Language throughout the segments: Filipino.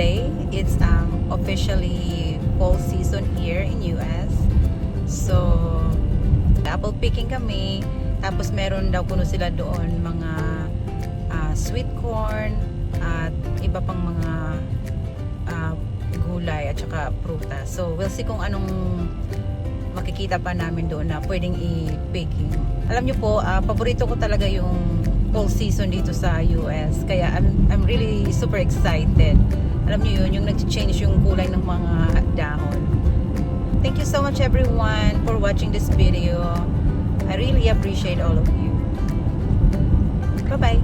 today. It's officially fall season here in US. So, apple picking kami. Tapos meron daw puno sila doon mga sweet corn at iba pang mga gulay at saka prutas. So, we'll see kung anong makikita pa namin doon na pwedeng i-picking. Alam nyo po, paborito ko talaga yung fall season dito sa US. Kaya I'm really super excited. Alam nyo yun, yung nag-change yung kulay ng mga dahon. Thank you so much everyone for watching this video. I really appreciate all of you. Bye-bye.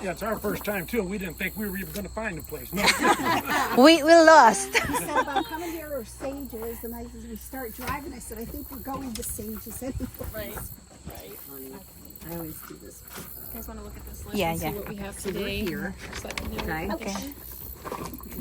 Yeah, it's our first time too. We didn't think we were even going to find the place. No. We lost. I said about coming here or Sages, and as we start driving, I said, I think we're going to Sages anyway. Right. I always do this. You guys want to look at this list Yeah, and yeah. see what we have So we're today? here. So I can do Okay. Okay.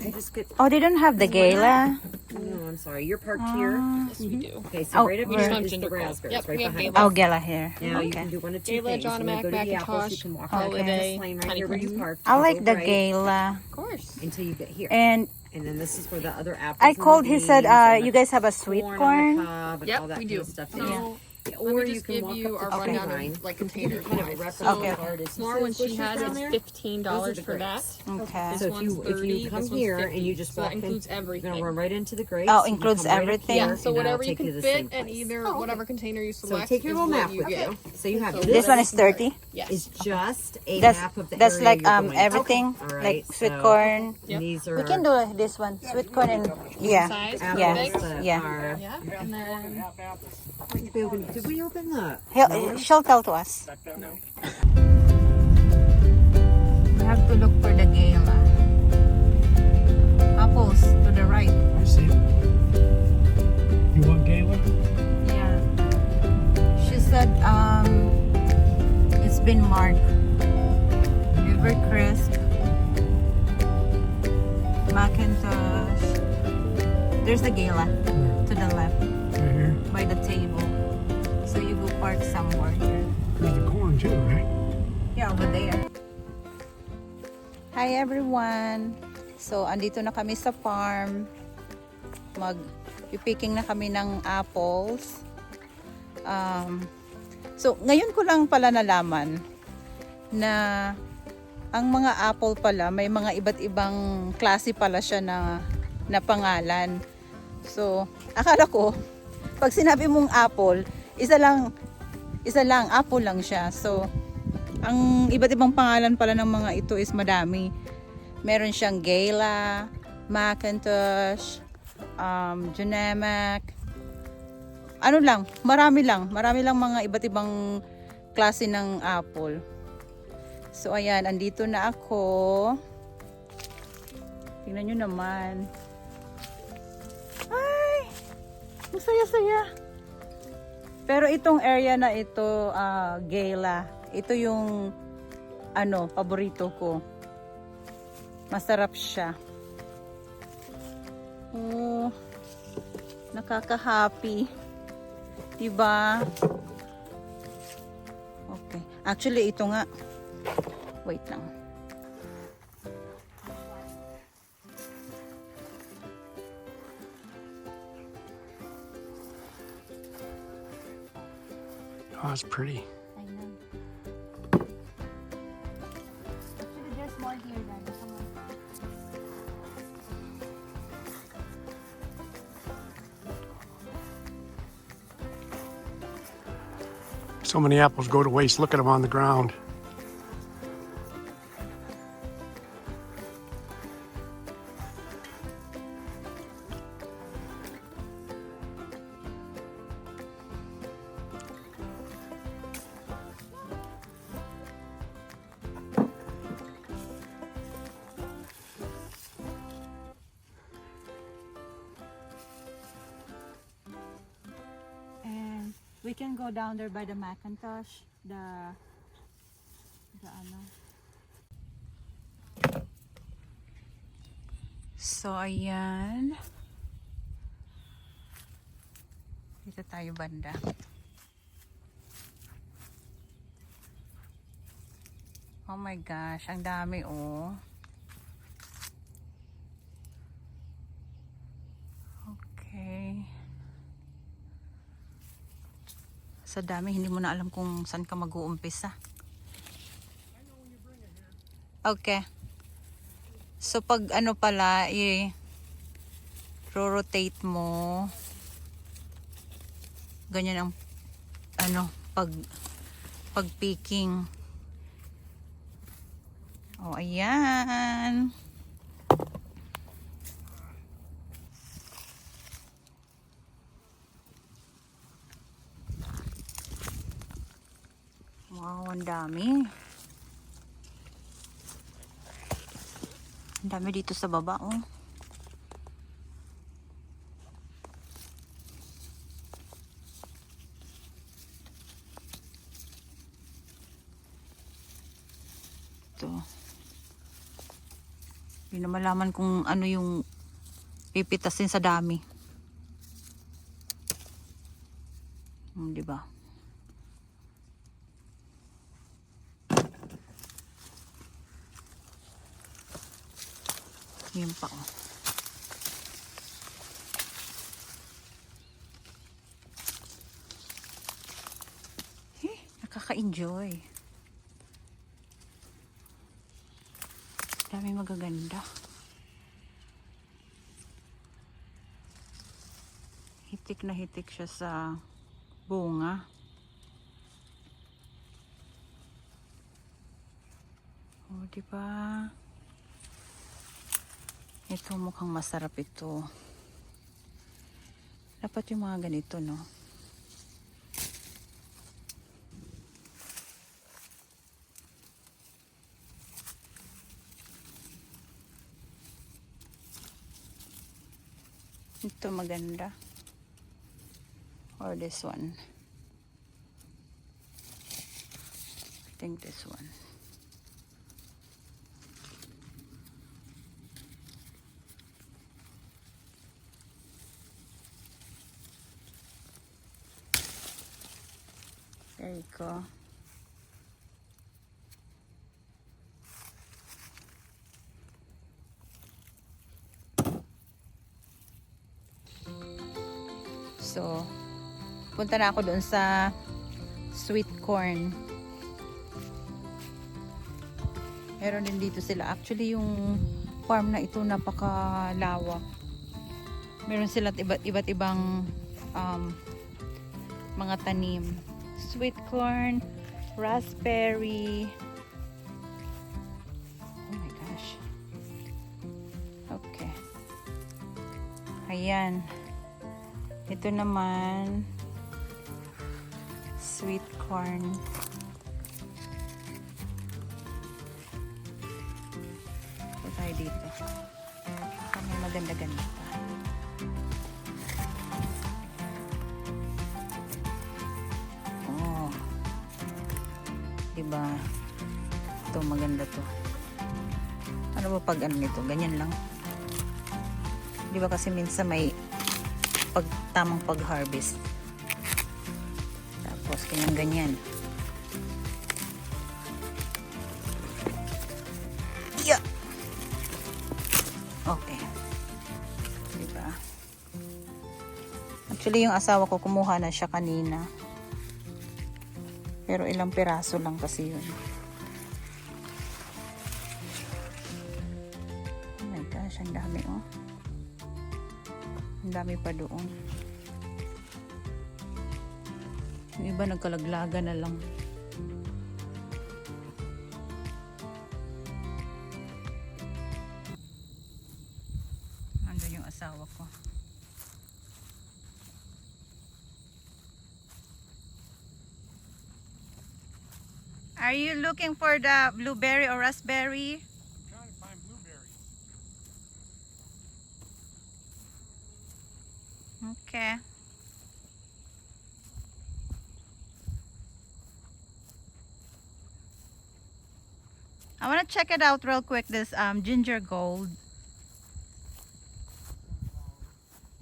I just get. Oh, they don't have the gala. No, I'm sorry. You're parked here. Yes, we do. Okay, so Oh, right up we're- here Just is Ginger the Coke. raspberries, Yep, right we have behind. Gala. Oh, gala here. Now you Okay. can do one of two Gala, things. John You wanna Mac, go to the apples, Macintosh, you can walk Holiday, down this lane right here where you Honeycomb. parked. I You like go the right gala. Of course. until you get here. And And then this is where the other apples. I and the called, he said, beans and you the guys have a sweet on the corn. cob and Yep, all that we kind do. of stuff. So, Yeah. let Or me you just can give walk you up our to the rundown line. of like container Kind of a price. reference Okay. card. Is Small one she has is $15. $15 the for that. Okay. This So if one's you 30, come this one's here 50. and you just So walk that in, includes you're everything. gonna run right into the grapes. Oh, You includes come right up everything? here, Yeah, so and I'll whatever you take can to the fit same and place. either whatever container you So select take your is little what map you with get. you. So you have So This one is 30. Yes. is just a That's map of the that's area like you're going to. everything, All right, like sweet so corn. Yep. These are We can do this one, sweet corn and yeah, Size, apples yeah, perfect. that yeah. are. Yeah, and then Did we open the? She'll tell to us. no. We have to look for the gala. Apples to the right. I see it. You want Gala? Yeah. She said it's been marked. Evercrisp, Macintosh. There's the gala to the left Right here. by the table. So you go park somewhere here. There's the corn too, right? Yeah, over there. Hi everyone. So andito na kami sa farm. Pipicking na kami ng apples. So ngayon ko lang pala nalaman na ang mga apple pala may mga iba't ibang klase pala siya na pangalan. So akala ko pag sinabi mong apple, isa lang apple lang siya. So ang iba't ibang pangalan pala ng mga ito is madami. Meron siyang Gala, Macintosh, Junemac. Ano lang, marami lang mga iba't ibang klase ng apple. So ayan, andito na ako. Tingnan nyo naman. Ay! Ang saya-saya. Pero itong area na ito, Gala. Ito yung paborito ko. Masarap siya. Oh, nakaka-happy. Diba? Okay. Actually, ito nga. Wait lang. Oh, it's pretty. I know. fourth year na. So many apples go to waste. Look at them on the ground. And we can go down there by the Macintosh, the ano. So ayan. Dito tayo banda. Oh my gosh, ang dami oh. Okay. Sa dami, hindi mo na alam kung saan ka mag-uumpisa. Okay. So pag ano pala, i-rotate mo. Ganyan ang ano, pag picking. Oh, ayan. Wow, ang dami. Ang dami dito sa baba, oh. Ito. Hindi na malaman kung ano yung pipitasin sa dami. Di ba? Yun pa oh. Nakaka-enjoy. Dami magaganda. Hitik na hitik siya sa bunga. Oh, diba? Ito mukhang masarap ito. Dapat yung mga ganito, no? Ito maganda. Or this one. I think this one. There you go. So, punta na ako doon sa sweet corn. Meron din dito sila. Actually, yung farm na ito napakalawak. Meron sila iba't ibang mga tanim. Sweet corn, raspberry. Oh my gosh. Okay. Ayan. Ito naman sweet corn. Ito tayo dito. May maganda-ganda. Oh. Diba? Ito maganda to. Ano ba pag ano nito? Ganyan lang. Diba kasi minsan may tamang pag-harvest. Tapos ganyan. Yeah. Okay. Diba? Actually, yung asawa ko kumuha na siya kanina. Pero ilang piraso lang kasi yun. Gosh, ang dami oh. Ang dami pa doon. Yung iba nagkalaglaga na lang. Andun yung asawa ko. Are you looking for the blueberry or raspberry? Trying to find blueberries. Okay. I want to check it out real quick, this ginger gold.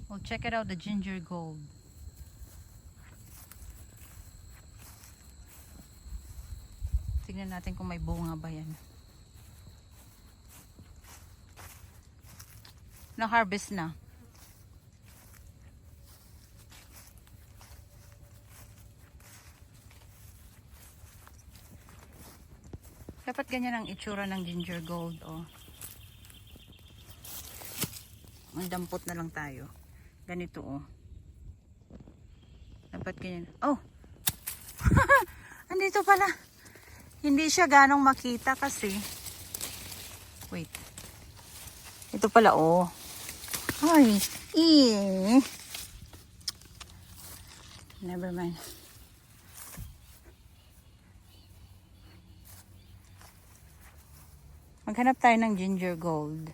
We'll check it out, the ginger gold. Tignan natin kung may bunga ba yan. Na-harvest na. Dapat ganyan ang itsura ng ginger gold, oh. Ang dampot na lang tayo. Ganito, oh. Dapat ganyan. Oh! Andito pala. Hindi siya ganong makita kasi. Wait. Ito pala, oh. Ay! Never mind. Maghanap tayo ng ginger gold.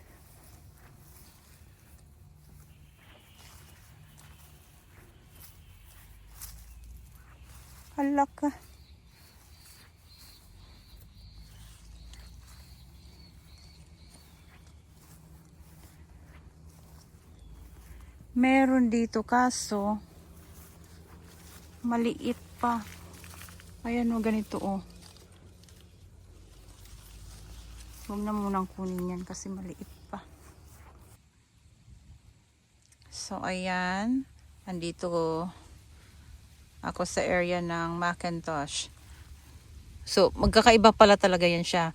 Hala ka. Meron dito kaso maliit pa. Ayan o, ganito o. Huwag na munang kunin yan kasi maliit pa. So, ayan. Andito ako sa area ng Macintosh. So, magkakaiba pala talaga yan siya.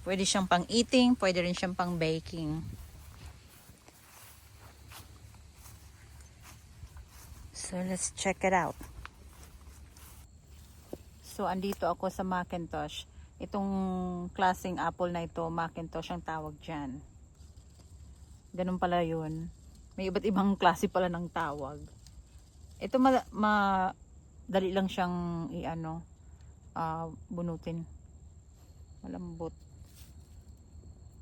Pwede siyang pang eating, pwede rin siyang pang baking. So, let's check it out. So, andito ako sa Macintosh. Itong klaseng apple na ito, Macintosh ang tawag dyan. Ganun pala yun. May iba't ibang klase pala ng tawag. Ito dali lang siyang bunutin. Malambot.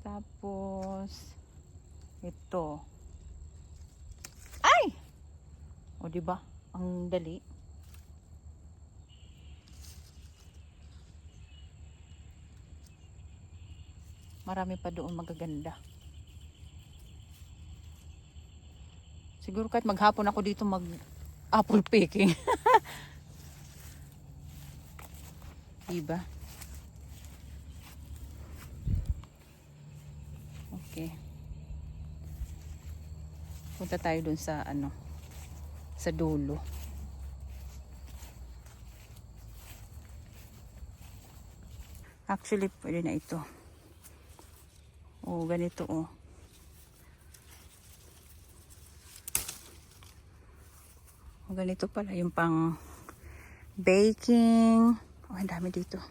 Tapos ito. Ay! O diba? Ang dali. Marami pa doon magaganda. Siguro kahit maghapon ako dito apple picking. Diba? Okay. Punta tayo dun sa sa dulo. Actually, pwede na ito. Oh, ganito oh. Oh, ganito pala yung pang baking. Oh, ang dami dito.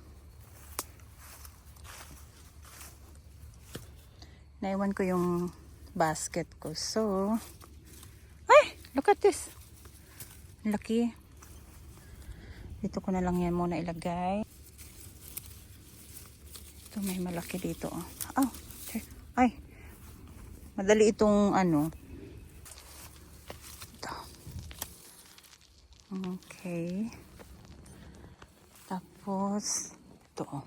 Naiwan ko yung basket ko. So, ay! Look at this. Laki. Dito ko na lang yan muna ilagay. Ito may malaki dito oh. Oh, okay. Ay. Madali itong ito. Okay. Tapos ito oh.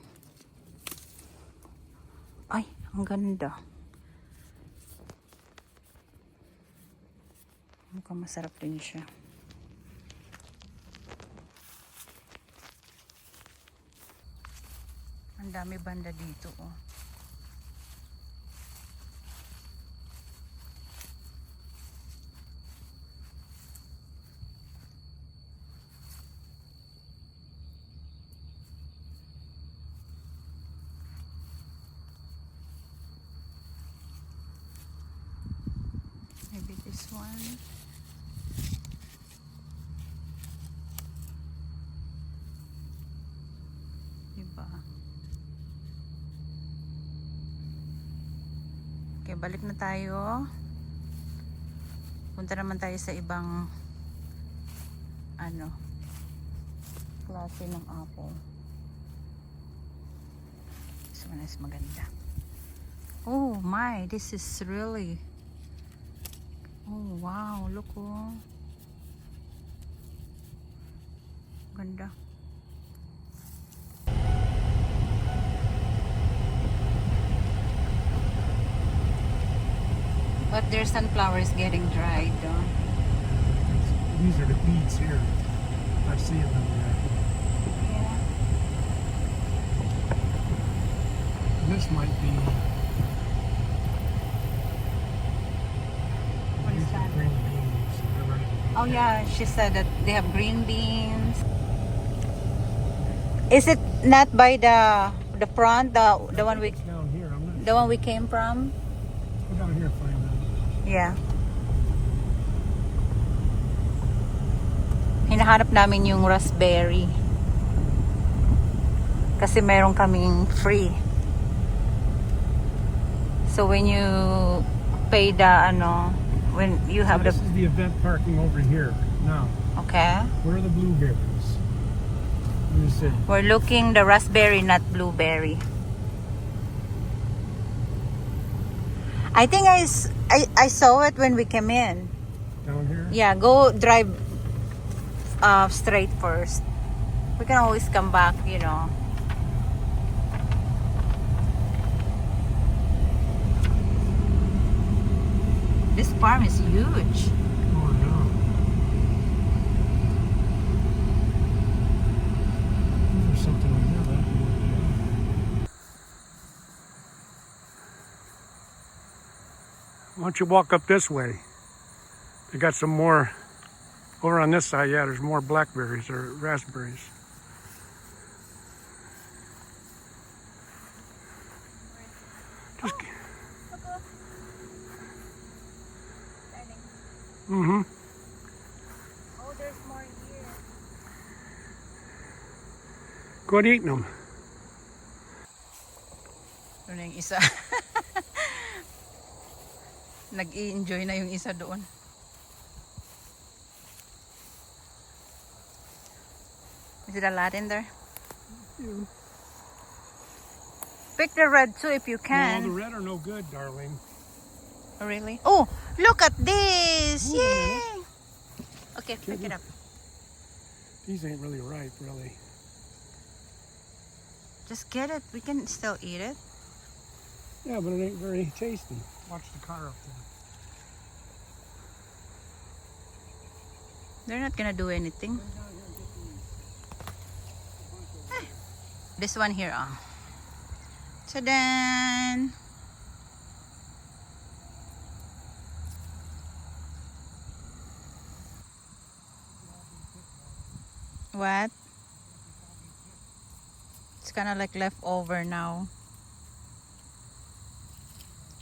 Ay, ang ganda. Mukhang masarap din siya. Ang dami banda dito oh. one. Diba? Okay, balik na tayo. Punta naman tayo sa ibang klase ng apple. This one is maganda. Oh my, this is really, oh wow, look oh. Ganda. But their sunflower is getting dried though. These are the beets here. I see them there. Yeah. This might be. What is These are that? green beans. They're ready to be Oh yeah, she said that they have green beans. Is it not by the front, the one we It's down here. I'm not. the one we came from? Go down here and find out. Yeah. Hinahanap namin yung raspberry. Kasi meron kaming free. So when you pay the when you have the, This is the event parking over here. Now, okay. where are the blueberries? Let me see. We're looking the raspberry, not blueberry. I think I saw it when we came in. Down here? Yeah, go drive straight first. We can always come back, you know. This farm is huge. Oh, no. There's something in here. That'd be okay. Why don't you walk up this way? They got some more over on this side. Yeah, there's more blackberries or raspberries. Just. Mm-hmm. Oh, there's more here. Go ahead eating them. Doon na yung isa. Nag-i-enjoy na yung isa doon. Is it a lot in there? Pick the red too if you No, the can. red are no good, darling. Oh, really? Oh, look at this! Ooh. Yay! Okay, pick it up. These ain't really ripe, really. Just get it. We can still eat it. Yeah, but it ain't very tasty. Watch the car up there. They're not gonna do anything. This one here, oh. Ta-dan! What? It's kind of like leftover now.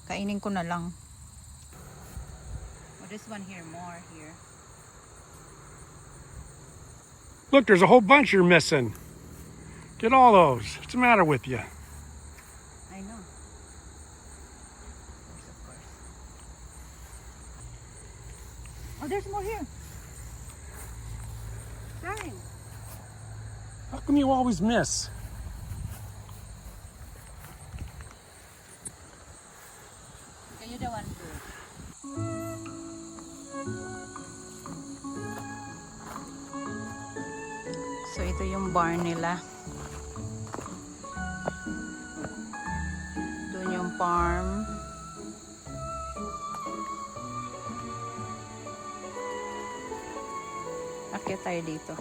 Kainin ko na lang. Oh, this one here, more here. Look, there's a whole bunch you're missing. Get all those. What's the matter with you? I know. Of course. Oh, there's more here. Dang. How come you always miss? Okay, you the one do it. So, ito yung barn nila. Doon yung farm. Akyat tayo dito.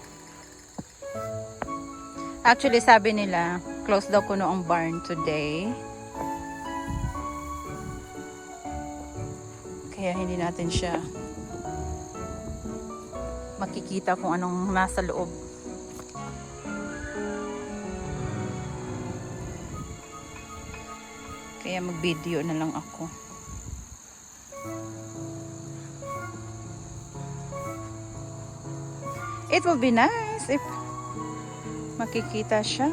Actually, sabi nila, close daw kuno ang barn today. Kaya hindi natin siya makikita kung anong nasa loob. Kaya mag-video na lang ako. It will be nice if makikita siya.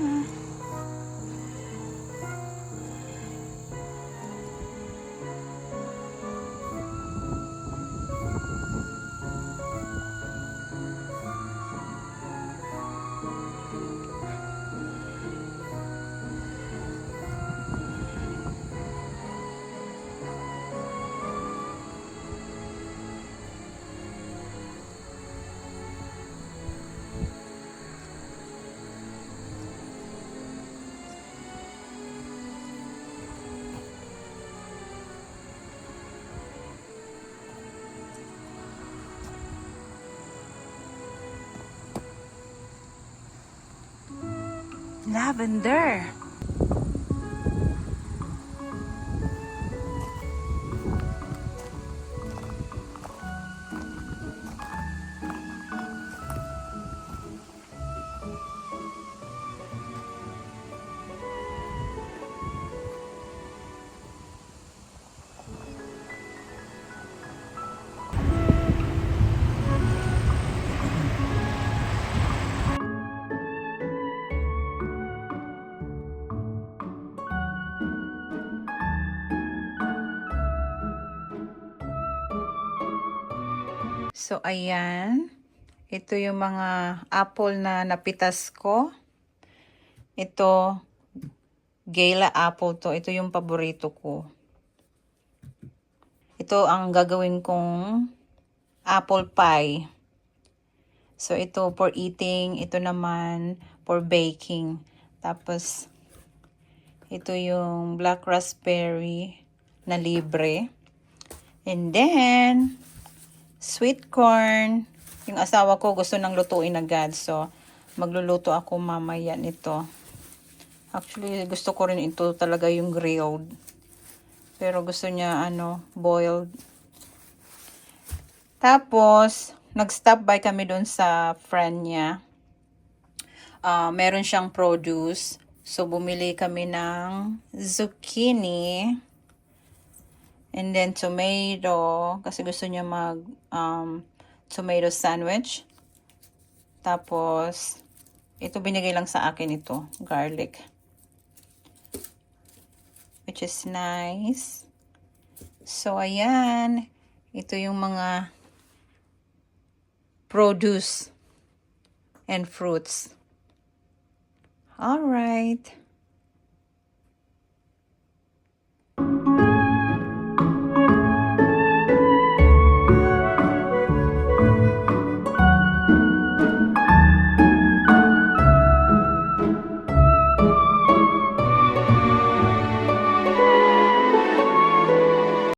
Lavender. So, ayan. Ito yung mga apple na napitas ko. Ito, Gala apple to. Ito yung paborito ko. Ito ang gagawin kong apple pie. So, ito for eating. Ito naman for baking. Tapos, ito yung black raspberry na libre. And then, sweet corn. Yung asawa ko gusto nang lutuin agad. So, magluluto ako mamaya nito. Actually, gusto ko rin ito talaga yung grilled. Pero gusto niya, boiled. Tapos, nag-stop by kami doon sa friend niya. Meron siyang produce. So, bumili kami ng zucchini. And then, tomato. Kasi gusto niya tomato sandwich. Tapos, ito binigay lang sa akin ito. Garlic. Which is nice. So, ayan. Ito yung mga produce and fruits. Alright.